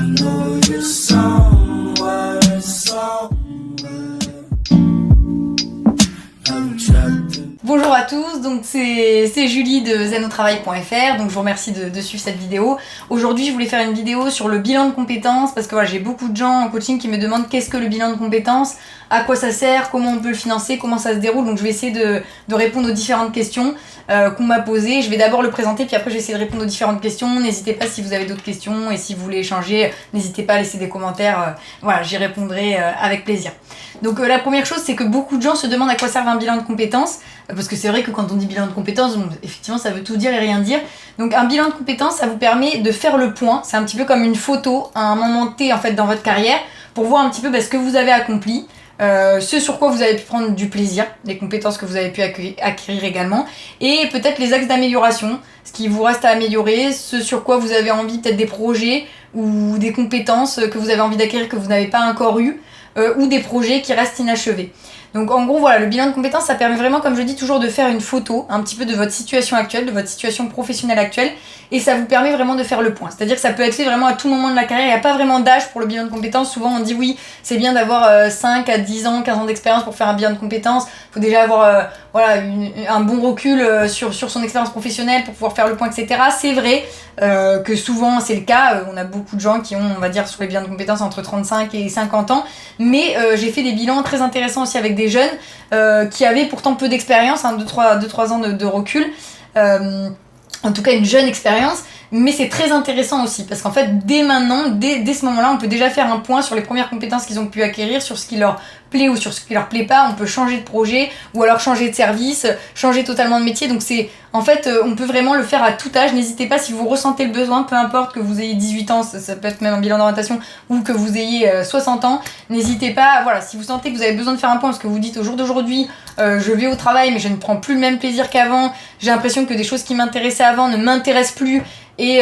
know you're somewhere, Bonjour à tous, donc c'est Julie de zenotravail.fr, donc je vous remercie de suivre cette vidéo. Aujourd'hui je voulais faire une vidéo sur le bilan de compétences parce que voilà, j'ai beaucoup de gens en coaching qui me demandent qu'est-ce que le bilan de compétences, à quoi ça sert, comment on peut le financer, comment ça se déroule, donc je vais essayer de répondre aux différentes questions qu'on m'a posées. Je vais d'abord le présenter puis après je vais essayer de répondre aux différentes questions. N'hésitez pas si vous avez d'autres questions et si vous voulez échanger, n'hésitez pas à laisser des commentaires, voilà, j'y répondrai avec plaisir. Donc la première chose, c'est que beaucoup de gens se demandent à quoi sert un bilan de compétences, parce que c'est vrai que quand on dit bilan de compétences, bon, effectivement ça veut tout dire et rien dire. Donc un bilan de compétences, ça vous permet de faire le point, c'est un petit peu comme une photo à un moment T en fait dans votre carrière, pour voir un petit peu ce que vous avez accompli, ce sur quoi vous avez pu prendre du plaisir, les compétences que vous avez pu acquérir également, et peut-être les axes d'amélioration, ce qui vous reste à améliorer, ce sur quoi vous avez envie, peut-être des projets ou des compétences que vous avez envie d'acquérir que vous n'avez pas encore eu, ou des projets qui restent inachevés. Donc en gros voilà, le bilan de compétences ça permet vraiment, comme je dis toujours, de faire une photo un petit peu de votre situation actuelle, de votre situation professionnelle actuelle, et ça vous permet vraiment de faire le point. C'est-à-dire que ça peut être fait vraiment à tout moment de la carrière, il n'y a pas vraiment d'âge pour le bilan de compétences. Souvent on dit oui, c'est bien d'avoir 5 à 10 ans, 15 ans d'expérience pour faire un bilan de compétences, il faut déjà avoir voilà, un bon recul sur son expérience professionnelle pour pouvoir faire le point, etc. C'est vrai que souvent c'est le cas, on a beaucoup de gens qui ont, on va dire, sur les bilans de compétences entre 35 et 50 ans, mais j'ai fait des bilans très intéressants aussi avec des jeunes qui avaient pourtant peu d'expérience, 2-3 ans de recul, en tout cas une jeune expérience, mais c'est très intéressant aussi parce qu'en fait dès maintenant, dès ce moment là, on peut déjà faire un point sur les premières compétences qu'ils ont pu acquérir, sur ce qui leur plaît ou sur ce qui leur plaît pas. On peut changer de projet ou alors changer de service, changer totalement de métier, donc c'est en fait on peut vraiment le faire à tout âge. N'hésitez pas si vous ressentez le besoin, peu importe que vous ayez 18 ans, ça peut être même un bilan d'orientation, ou que vous ayez 60 ans, n'hésitez pas, voilà, si vous sentez que vous avez besoin de faire un point parce que vous dites au jour d'aujourd'hui je vais au travail mais je ne prends plus le même plaisir qu'avant, j'ai l'impression que des choses qui m'intéressaient avant ne m'intéressent plus, et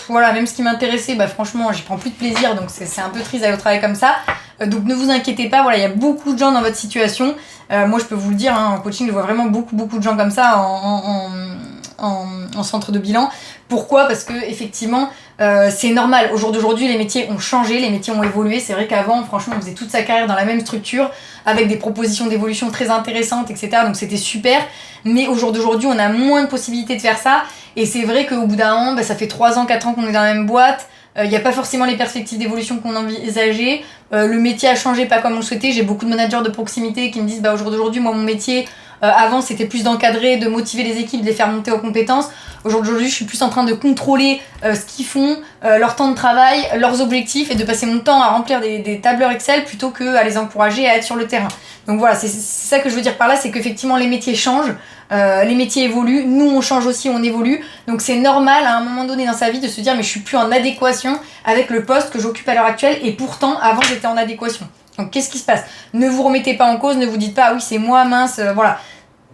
voilà, même ce qui m'intéressait, franchement j'y prends plus de plaisir, donc c'est un peu triste d'aller au travail comme ça. Donc ne vous inquiétez pas, voilà, il y a beaucoup de gens dans votre situation, moi je peux vous le dire, en coaching je vois vraiment beaucoup de gens comme ça en centre de bilan. Pourquoi ? Parce que effectivement c'est normal, au jour d'aujourd'hui les métiers ont changé, les métiers ont évolué. C'est vrai qu'avant franchement on faisait toute sa carrière dans la même structure avec des propositions d'évolution très intéressantes, etc. Donc c'était super, mais au jour d'aujourd'hui on a moins de possibilités de faire ça, et c'est vrai qu'au bout d'un moment, ça fait 3 ans, 4 ans qu'on est dans la même boîte, il n'y a pas forcément les perspectives d'évolution qu'on envisageait, le métier a changé pas comme on le souhaitait. J'ai beaucoup de managers de proximité qui me disent au jour d'aujourd'hui, moi mon métier avant c'était plus d'encadrer, de motiver les équipes, de les faire monter aux compétences. Aujourd'hui je suis plus en train de contrôler ce qu'ils font, leur temps de travail, leurs objectifs, et de passer mon temps à remplir des tableurs Excel plutôt qu'à les encourager à être sur le terrain. Donc voilà, c'est ça que je veux dire par là, c'est qu'effectivement les métiers changent, les métiers évoluent, nous on change aussi, on évolue, donc c'est normal à un moment donné dans sa vie de se dire mais je suis plus en adéquation avec le poste que j'occupe à l'heure actuelle, et pourtant avant j'étais en adéquation. Donc qu'est-ce qui se passe ? Ne vous remettez pas en cause, ne vous dites pas ah oui c'est moi, mince, voilà.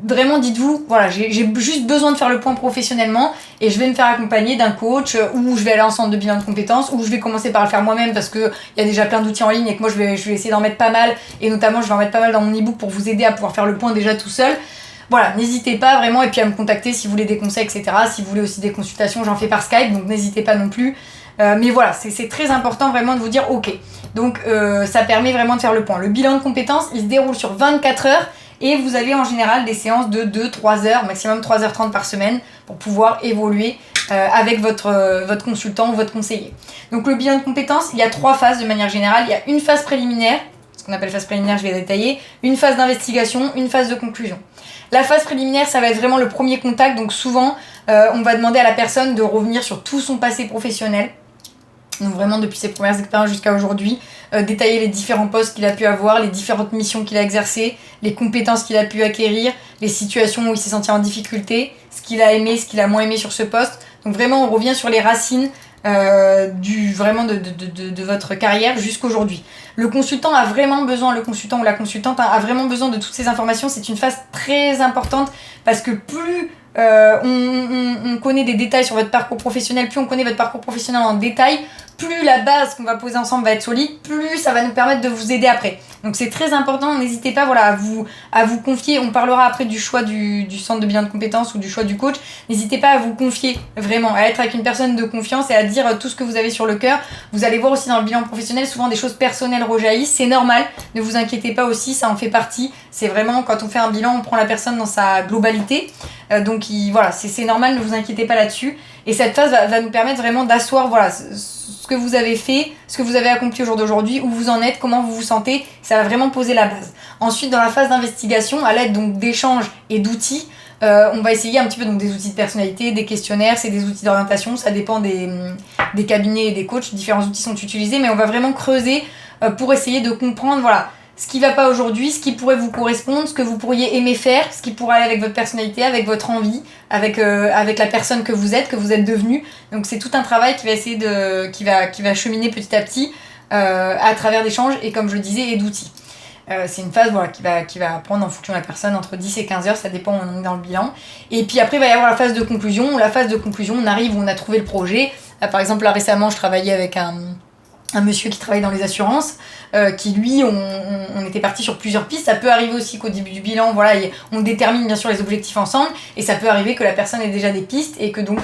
Vraiment dites-vous, voilà, j'ai juste besoin de faire le point professionnellement et je vais me faire accompagner d'un coach, ou je vais aller en centre de bilan de compétences, ou je vais commencer par le faire moi-même parce qu'il y a déjà plein d'outils en ligne et que moi je vais essayer d'en mettre pas mal, et notamment je vais en mettre pas mal dans mon e-book pour vous aider à pouvoir faire le point déjà tout seul. Voilà, n'hésitez pas vraiment, et puis à me contacter si vous voulez des conseils, etc. Si vous voulez aussi des consultations, j'en fais par Skype, donc n'hésitez pas non plus. Mais voilà, c'est très important vraiment de vous dire ok. Donc ça permet vraiment de faire le point. Le bilan de compétences, il se déroule sur 24 heures, et vous avez en général des séances de 2-3 heures, maximum 3h30 par semaine, pour pouvoir évoluer avec votre consultant ou votre conseiller. Donc le bilan de compétences, il y a 3 phases de manière générale. Il y a une phase préliminaire, ce qu'on appelle phase préliminaire, je vais détailler, une phase d'investigation, une phase de conclusion. La phase préliminaire, ça va être vraiment le premier contact, donc souvent on va demander à la personne de revenir sur tout son passé professionnel, donc vraiment depuis ses premières expériences jusqu'à aujourd'hui, détailler les différents postes qu'il a pu avoir, les différentes missions qu'il a exercées, les compétences qu'il a pu acquérir, les situations où il s'est senti en difficulté, ce qu'il a aimé, ce qu'il a moins aimé sur ce poste. Donc vraiment on revient sur les racines de votre carrière jusqu'aujourd'hui. Le consultant a vraiment besoin, le consultant ou la consultante a vraiment besoin de toutes ces informations. C'est une phase très importante parce que plus on connaît des détails sur votre parcours professionnel, plus on connaît votre parcours professionnel en détail, plus la base qu'on va poser ensemble va être solide, plus ça va nous permettre de vous aider après. Donc c'est très important, n'hésitez pas voilà, à vous confier. On parlera après du choix du centre de bilan de compétences ou du choix du coach. N'hésitez pas à vous confier vraiment, à être avec une personne de confiance et à dire tout ce que vous avez sur le cœur. Vous allez voir aussi dans le bilan professionnel, souvent des choses personnelles rejaillissent. C'est normal, ne vous inquiétez pas aussi, ça en fait partie. C'est vraiment quand on fait un bilan, on prend la personne dans sa globalité. Donc voilà, c'est normal, ne vous inquiétez pas là-dessus. Et cette phase va nous permettre vraiment d'asseoir voilà, ce que vous avez fait, ce que vous avez accompli au jour d'aujourd'hui, où vous en êtes, comment vous vous sentez. Ça va vraiment poser la base. Ensuite, dans la phase d'investigation, à l'aide donc d'échanges et d'outils, on va essayer un petit peu donc, des outils de personnalité, des questionnaires, c'est des outils d'orientation, ça dépend des cabinets et des coachs, différents outils sont utilisés, mais on va vraiment creuser pour essayer de comprendre voilà, ce qui va pas aujourd'hui, ce qui pourrait vous correspondre, ce que vous pourriez aimer faire, ce qui pourrait aller avec votre personnalité, avec votre envie, avec la personne que vous êtes devenu. Donc c'est tout un travail qui va essayer qui va cheminer petit à petit à travers d'échanges et comme je le disais, et d'outils. C'est une phase voilà, qui va prendre en fonction de la personne entre 10 et 15 heures, ça dépend où on est dans le bilan. Et puis après, il va y avoir la phase de conclusion. La phase de conclusion, on arrive où on a trouvé le projet. Par exemple, là récemment, je travaillais avec un monsieur qui travaille dans les assurances, qui lui, on était parti sur plusieurs pistes. Ça peut arriver aussi qu'au début du bilan, voilà, on détermine bien sûr les objectifs ensemble, et ça peut arriver que la personne ait déjà des pistes, et que donc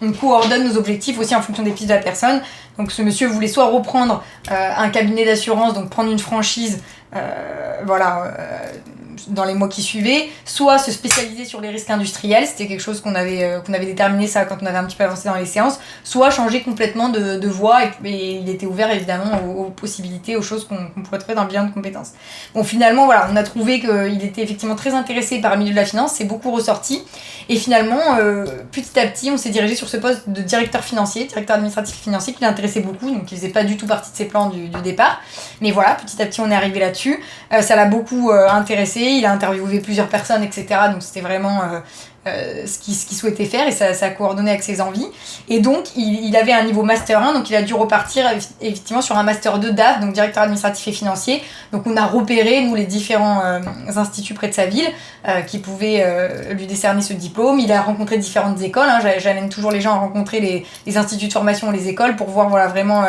on coordonne nos objectifs aussi en fonction des pistes de la personne. Donc ce monsieur voulait soit reprendre un cabinet d'assurance, donc prendre une franchise, dans les mois qui suivaient, soit se spécialiser sur les risques industriels, c'était quelque chose qu'on avait déterminé ça quand on avait un petit peu avancé dans les séances, soit changer complètement de voie, et il était ouvert évidemment aux possibilités, aux choses qu'on pourrait trouver dans le bilan de compétences. Bon, finalement, voilà, on a trouvé qu'il était effectivement très intéressé par le milieu de la finance, c'est beaucoup ressorti, et finalement, petit à petit, on s'est dirigé sur ce poste de directeur financier, directeur administratif financier, qui l'intéressait beaucoup, donc il faisait pas du tout partie de ses plans du départ, mais voilà, petit à petit, on est arrivé là-dessus, ça l'a beaucoup intéressé, il a interviewé plusieurs personnes, etc. Donc c'était vraiment ce qu'il souhaitait faire et ça a coordonné avec ses envies. Et donc il avait un niveau Master 1, donc il a dû repartir effectivement sur un Master 2 DAF, donc directeur administratif et financier. Donc on a repéré, nous, les différents instituts près de sa ville qui pouvaient lui décerner ce diplôme. Il a rencontré différentes écoles, hein. J'amène toujours les gens à rencontrer les instituts de formation, les écoles, pour voir voilà, vraiment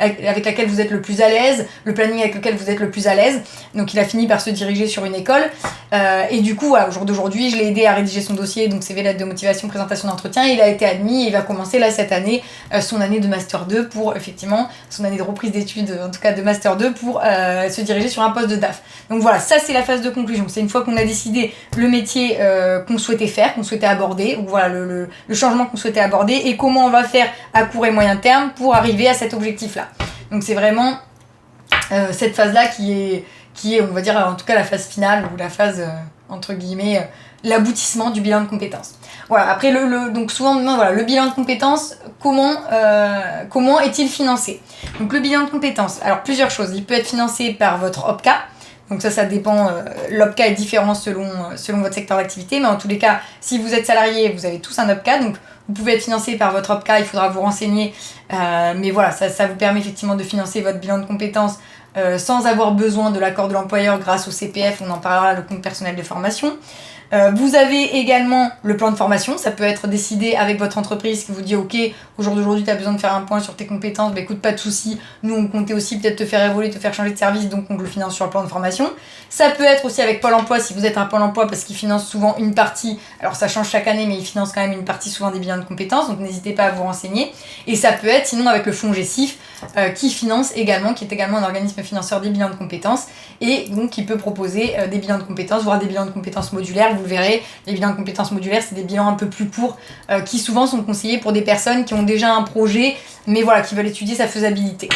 avec laquelle vous êtes le plus à l'aise, le planning avec lequel vous êtes le plus à l'aise. Donc il a fini par se diriger sur une école. Et du coup, voilà, au jour d'aujourd'hui, je l'ai aidé à rédiger son dossier, donc CV, lettre de motivation, présentation d'entretien. Il a été admis et il va commencer là cette année son année de Master 2 pour effectivement, son année de reprise d'études, en tout cas de Master 2, pour se diriger sur un poste de DAF. Donc voilà, ça c'est la phase de conclusion. C'est une fois qu'on a décidé le métier qu'on souhaitait faire, qu'on souhaitait aborder, ou voilà le changement qu'on souhaitait aborder et comment on va faire à court et moyen terme pour arriver à cet objectif-là. Donc c'est vraiment cette phase-là qui est, on va dire, en tout cas la phase finale, ou la phase, entre guillemets, l'aboutissement du bilan de compétences. Voilà, après, donc souvent, voilà, le bilan de compétences, comment est-il financé? Donc le bilan de compétences, alors plusieurs choses. Il peut être financé par votre OPCA, donc ça dépend, l'OPCA est différent selon votre secteur d'activité, mais en tous les cas, si vous êtes salarié, vous avez tous un OPCA, donc vous pouvez être financé par votre OPCA, il faudra vous renseigner, mais voilà, ça vous permet effectivement de financer votre bilan de compétences sans avoir besoin de l'accord de l'employeur grâce au CPF, on en parlera, le compte personnel de formation. Vous avez également le plan de formation, ça peut être décidé avec votre entreprise qui vous dit ok, au jour d'aujourd'hui tu as besoin de faire un point sur tes compétences, bah écoute, pas de souci, nous on comptait aussi peut-être te faire évoluer, te faire changer de service, donc on le finance sur le plan de formation. Ça peut être aussi avec Pôle emploi si vous êtes un Pôle emploi, parce qu'il finance souvent une partie, alors ça change chaque année mais il finance quand même une partie souvent des bilans de compétences, donc n'hésitez pas à vous renseigner. Et ça peut être sinon avec le fonds GESIF qui finance également, qui est également un organisme financeur des bilans de compétences et donc qui peut proposer des bilans de compétences, voire des bilans de compétences modulaires. Vous le verrez, les bilans de compétences modulaires, c'est des bilans un peu plus courts qui souvent sont conseillés pour des personnes qui ont déjà un projet, mais voilà, qui veulent étudier sa faisabilité.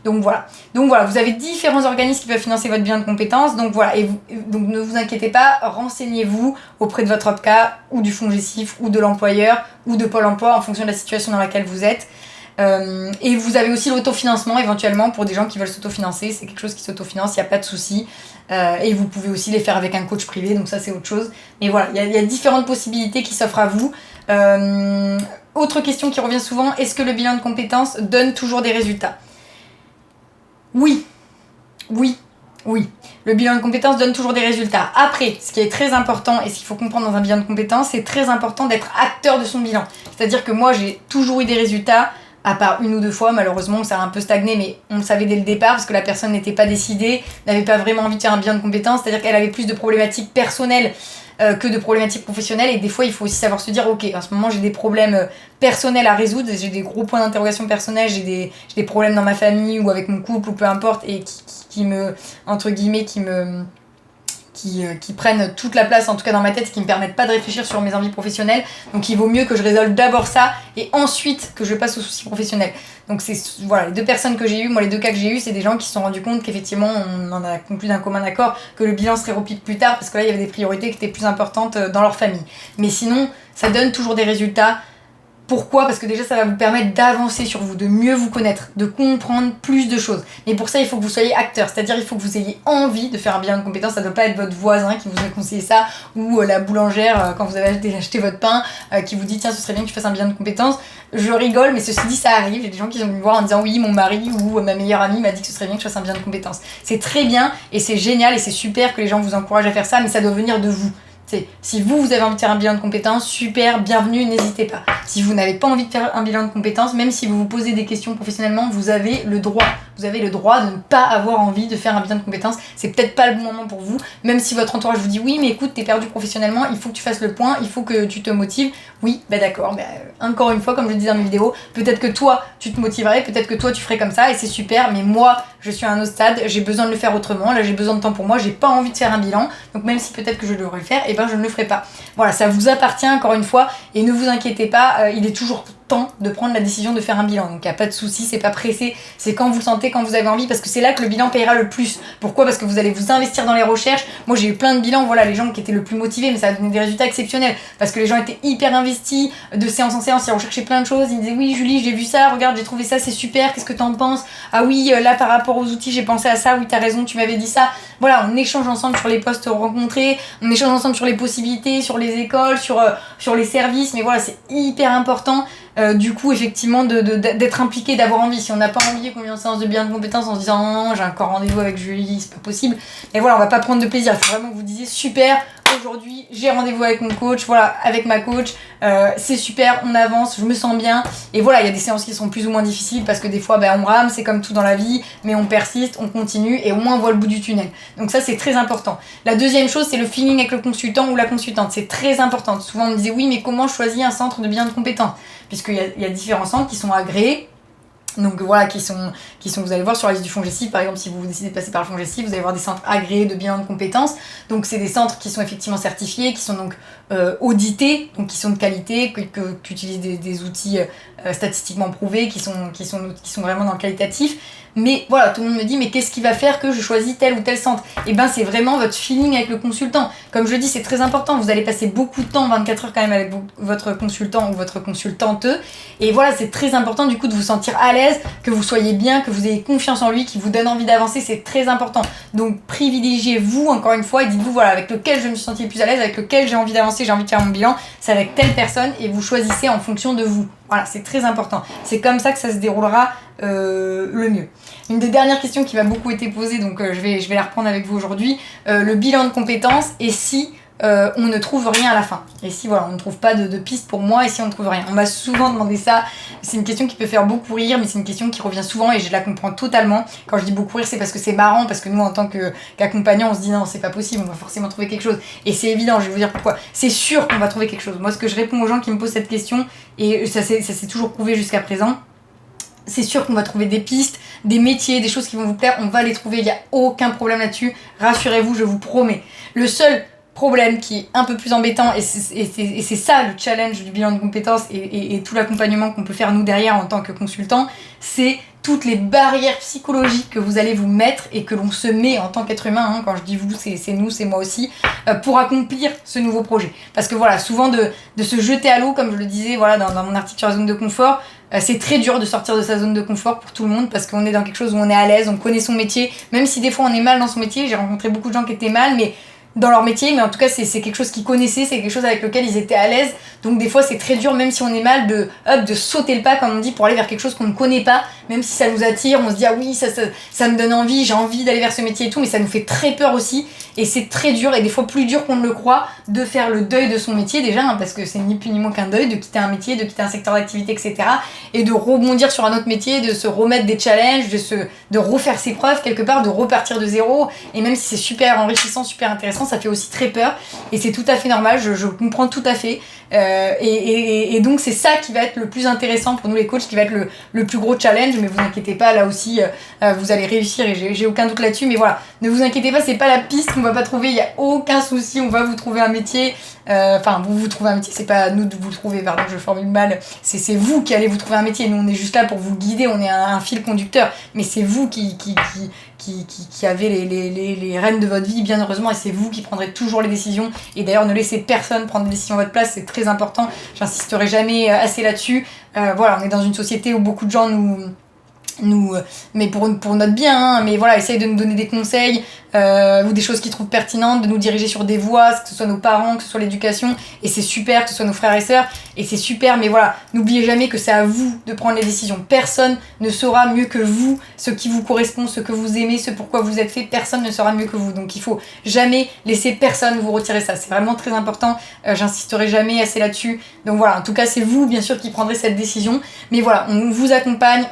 Donc voilà, vous avez différents organismes qui peuvent financer votre bilan de compétences. Donc voilà, donc ne vous inquiétez pas, renseignez-vous auprès de votre OPCA ou du fonds GESIF ou de l'employeur ou de Pôle emploi en fonction de la situation dans laquelle vous êtes. Et vous avez aussi l'autofinancement éventuellement pour des gens qui veulent s'autofinancer, c'est quelque chose qui s'autofinance, il n'y a pas de souci. Et vous pouvez aussi les faire avec un coach privé, donc ça c'est autre chose. Mais voilà, il y a différentes possibilités qui s'offrent à vous. Autre question qui revient souvent, est-ce que le bilan de compétences donne toujours des résultats ? Oui. Le bilan de compétences donne toujours des résultats. Après, ce qui est très important et ce qu'il faut comprendre dans un bilan de compétences, c'est très important d'être acteur de son bilan. C'est-à-dire que moi, j'ai toujours eu des résultats à part une ou deux fois, malheureusement, ça a un peu stagné, mais on le savait dès le départ, parce que la personne n'était pas décidée, n'avait pas vraiment envie de faire un bilan de compétences, c'est-à-dire qu'elle avait plus de problématiques personnelles que de problématiques professionnelles, et des fois, il faut aussi savoir se dire, ok, en ce moment, j'ai des problèmes personnels à résoudre, j'ai des gros points d'interrogation personnels, j'ai des problèmes dans ma famille, ou avec mon couple, ou peu importe, et qui me, entre guillemets, qui prennent toute la place, en tout cas dans ma tête, qui me permettent pas de réfléchir sur mes envies professionnelles. Donc il vaut mieux que je résolve d'abord ça et ensuite que je passe aux soucis professionnels. Donc c'est voilà, les deux personnes que j'ai eues, moi les deux cas que j'ai eus, c'est des gens qui se sont rendus compte qu'effectivement on en a conclu d'un commun accord que le bilan serait repris plus tard parce que là il y avait des priorités qui étaient plus importantes dans leur famille. Mais sinon, ça donne toujours des résultats. Pourquoi ? Parce que déjà ça va vous permettre d'avancer sur vous, de mieux vous connaître, de comprendre plus de choses. Mais pour ça il faut que vous soyez acteur, c'est-à-dire il faut que vous ayez envie de faire un bilan de compétences. Ça ne doit pas être votre voisin qui vous a conseillé ça ou la boulangère quand vous avez acheté votre pain qui vous dit tiens ce serait bien que tu fasses un bilan de compétences. Je rigole mais ceci dit ça arrive, j'ai des gens qui sont venus me voir en disant oui mon mari ou ma meilleure amie m'a dit que ce serait bien que je fasse un bilan de compétences. C'est très bien et c'est génial et c'est super que les gens vous encouragent à faire ça, mais ça doit venir de vous. Si vous avez envie de faire un bilan de compétences, super, bienvenue, n'hésitez pas. Si vous n'avez pas envie de faire un bilan de compétences, même si vous vous posez des questions professionnellement, vous avez le droit. Vous avez le droit de ne pas avoir envie de faire un bilan de compétences. C'est peut-être pas le bon moment pour vous, même si votre entourage vous dit oui, mais écoute, t'es perdu professionnellement, il faut que tu fasses le point, il faut que tu te motives. Oui, bah d'accord, encore une fois, comme je le disais dans mes vidéos, peut-être que toi, tu te motiverais, peut-être que toi, tu ferais comme ça, et c'est super, mais moi, je suis à un autre stade, j'ai besoin de le faire autrement, là j'ai besoin de temps pour moi, j'ai pas envie de faire un bilan, donc même si peut-être que je devrais le faire, et ben je ne le ferai pas. Voilà, ça vous appartient encore une fois, et ne vous inquiétez pas, il est toujours temps de prendre la décision de faire un bilan, donc il n'y a pas de souci, c'est pas pressé, c'est quand vous le sentez, quand vous avez envie, parce que c'est là que le bilan payera le plus. Pourquoi ? Parce que vous allez vous investir dans les recherches. Moi j'ai eu plein de bilans, voilà, les gens qui étaient le plus motivés, mais ça a donné des résultats exceptionnels, parce que les gens étaient hyper investis, de séance en séance, ils recherchaient plein de choses, ils disaient oui Julie j'ai vu ça, regarde j'ai trouvé ça, c'est super, qu'est-ce que t'en penses ? Ah oui là par rapport aux outils j'ai pensé à ça, oui t'as raison, tu m'avais dit ça. Voilà, on échange ensemble sur les postes rencontrés, on échange ensemble sur les possibilités, sur les écoles, sur les services, mais voilà c'est hyper important. Du coup effectivement d'être impliqué, d'avoir envie. Si on n'a pas envie qu'on vienne en séance de bilan de compétences en se disant non, j'ai encore rendez-vous avec Julie, c'est pas possible, mais voilà on va pas prendre de plaisir. Il faut vraiment que vous disiez super, aujourd'hui j'ai rendez-vous avec mon coach, voilà, avec ma coach, c'est super, on avance, je me sens bien. Et voilà, il y a des séances qui sont plus ou moins difficiles parce que des fois on rame, c'est comme tout dans la vie, mais on persiste, on continue et au moins on voit le bout du tunnel. Donc ça c'est très important. La deuxième chose c'est le feeling avec le consultant ou la consultante, c'est très important. Souvent on me disait oui mais comment je choisis un centre de bilan de compétences ? Puisqu'il y a différents centres qui sont agréés. Donc voilà, qui sont, vous allez voir sur la liste du FONGECIF, par exemple, si vous décidez de passer par le FONGECIF, vous allez voir des centres agréés de bilan de compétences. Donc c'est des centres qui sont effectivement certifiés, qui sont donc audités, donc qui sont de qualité, qui utilisent des outils statistiquement prouvés, qui sont vraiment dans le qualitatif. Mais voilà, tout le monde me dit mais qu'est-ce qui va faire que je choisis tel ou tel centre ? Et ben c'est vraiment votre feeling avec le consultant. Comme je le dis, c'est très important, vous allez passer beaucoup de temps, 24 heures quand même avec votre consultant ou votre consultante. Et voilà, c'est très important du coup de vous sentir à l'aise, que vous soyez bien, que vous ayez confiance en lui, qu'il vous donne envie d'avancer, c'est très important. Donc privilégiez-vous encore une fois et dites-vous voilà, avec lequel je me suis sentie le plus à l'aise, avec lequel j'ai envie d'avancer, j'ai envie de faire mon bilan, c'est avec telle personne et vous choisissez en fonction de vous. Voilà, c'est très important. C'est comme ça que ça se déroulera le mieux. Une des dernières questions qui m'a beaucoup été posée, donc je vais la reprendre avec vous aujourd'hui, le bilan de compétences et si on ne trouve rien à la fin. Et si voilà, on ne trouve pas de piste pour moi et si on ne trouve rien. On m'a souvent demandé ça, c'est une question qui peut faire beaucoup rire, mais c'est une question qui revient souvent et je la comprends totalement. Quand je dis beaucoup rire, c'est parce que c'est marrant, parce que nous en tant qu'accompagnants, on se dit non, c'est pas possible, on va forcément trouver quelque chose. Et c'est évident, je vais vous dire pourquoi. C'est sûr qu'on va trouver quelque chose. Moi, ce que je réponds aux gens qui me posent cette question, et ça s'est toujours prouvé jusqu'à présent, c'est sûr qu'on va trouver des pistes, des métiers, des choses qui vont vous plaire, on va les trouver, il n'y a aucun problème là-dessus, rassurez-vous, je vous promets. Le seul problème qui est un peu plus embêtant, et c'est ça le challenge du bilan de compétences et tout l'accompagnement qu'on peut faire nous derrière en tant que consultant, c'est toutes les barrières psychologiques que vous allez vous mettre et que l'on se met en tant qu'être humain, hein, quand je dis vous, c'est nous, c'est moi aussi, pour accomplir ce nouveau projet. Parce que voilà, souvent de se jeter à l'eau, comme je le disais voilà, dans mon article sur la zone de confort, c'est très dur de sortir de sa zone de confort pour tout le monde parce qu'on est dans quelque chose où on est à l'aise, on connaît son métier, même si des fois on est mal dans son métier. J'ai rencontré beaucoup de gens qui étaient mal, mais dans leur métier, mais en tout cas c'est quelque chose qu'ils connaissaient, c'est quelque chose avec lequel ils étaient à l'aise. Donc des fois c'est très dur, même si on est mal, de sauter le pas, comme on dit, pour aller vers quelque chose qu'on ne connaît pas, même si ça nous attire, on se dit ah oui ça me donne envie, j'ai envie d'aller vers ce métier et tout, mais ça nous fait très peur aussi, et c'est très dur, et des fois plus dur qu'on ne le croit, de faire le deuil de son métier déjà, hein, parce que c'est ni plus ni moins qu'un deuil, de quitter un métier, de quitter un secteur d'activité, etc. Et de rebondir sur un autre métier, de se remettre des challenges, de refaire ses preuves quelque part, de repartir de zéro, et même si c'est super enrichissant, super intéressant, ça fait aussi très peur, et c'est tout à fait normal, je comprends tout à fait. Et donc c'est ça qui va être le plus intéressant pour nous les coachs, qui va être le plus gros challenge, mais vous inquiétez pas, là aussi vous allez réussir, et j'ai aucun doute là-dessus, mais voilà, ne vous inquiétez pas, c'est pas la piste qu'on va pas trouver, il y a aucun souci, on va vous trouver un métier, vous trouvez un métier, c'est pas à nous de vous le trouver, pardon, je formule mal, c'est vous qui allez vous trouver un métier, nous on est juste là pour vous guider, on est un fil conducteur, mais c'est vous qui avez les rênes de votre vie, bien heureusement, et c'est vous qui prendrez toujours les décisions, et d'ailleurs ne laissez personne prendre des décisions à votre place, c'est très important, j'insisterai jamais assez là-dessus. Voilà, on est dans une société où beaucoup de gens mais pour notre bien, hein, mais voilà, essayent de nous donner des conseils ou des choses qu'ils trouvent pertinentes, de nous diriger sur des voies, que ce soit nos parents, que ce soit l'éducation, et c'est super, que ce soit nos frères et sœurs, et c'est super, mais voilà, n'oubliez jamais que c'est à vous de prendre les décisions. Personne ne saura mieux que vous ce qui vous correspond, ce que vous aimez, ce pourquoi vous êtes fait, personne ne saura mieux que vous, donc il faut jamais laisser personne vous retirer ça, c'est vraiment très important, j'insisterai jamais assez là-dessus, donc voilà, en tout cas c'est vous bien sûr qui prendrez cette décision, mais voilà, on vous accompagne,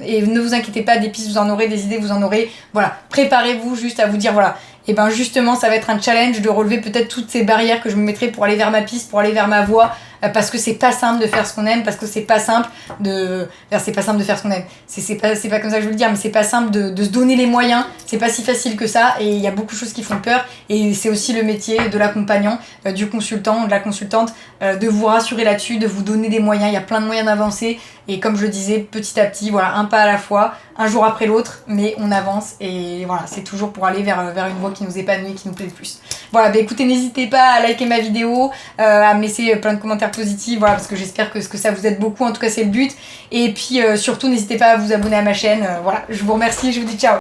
et ne vous inquiétez pas, des pistes vous en aurez, des idées vous en aurez, voilà, préparez-vous juste à vous dire voilà, et ben justement ça va être un challenge de relever peut-être toutes ces barrières que je me mettrai pour aller vers ma piste, pour aller vers ma voie, parce que c'est pas simple de faire ce qu'on aime, parce que c'est pas simple de faire ce qu'on aime, c'est pas comme ça que je veux le dire, mais c'est pas simple de se donner les moyens, c'est pas si facile que ça, et il y a beaucoup de choses qui font peur, et c'est aussi le métier de l'accompagnant, du consultant, de la consultante, de vous rassurer là-dessus, de vous donner des moyens, il y a plein de moyens d'avancer, et comme je le disais, petit à petit, voilà, un pas à la fois, un jour après l'autre, mais on avance, et voilà, c'est toujours pour aller vers une voie qui nous épanouit, qui nous plaît le plus. Voilà, bah écoutez, n'hésitez pas à liker ma vidéo, à me laisser plein de commentaires positifs, voilà, parce que j'espère que ça vous aide beaucoup, en tout cas c'est le but, et puis surtout n'hésitez pas à vous abonner à ma chaîne, voilà, je vous remercie, je vous dis ciao.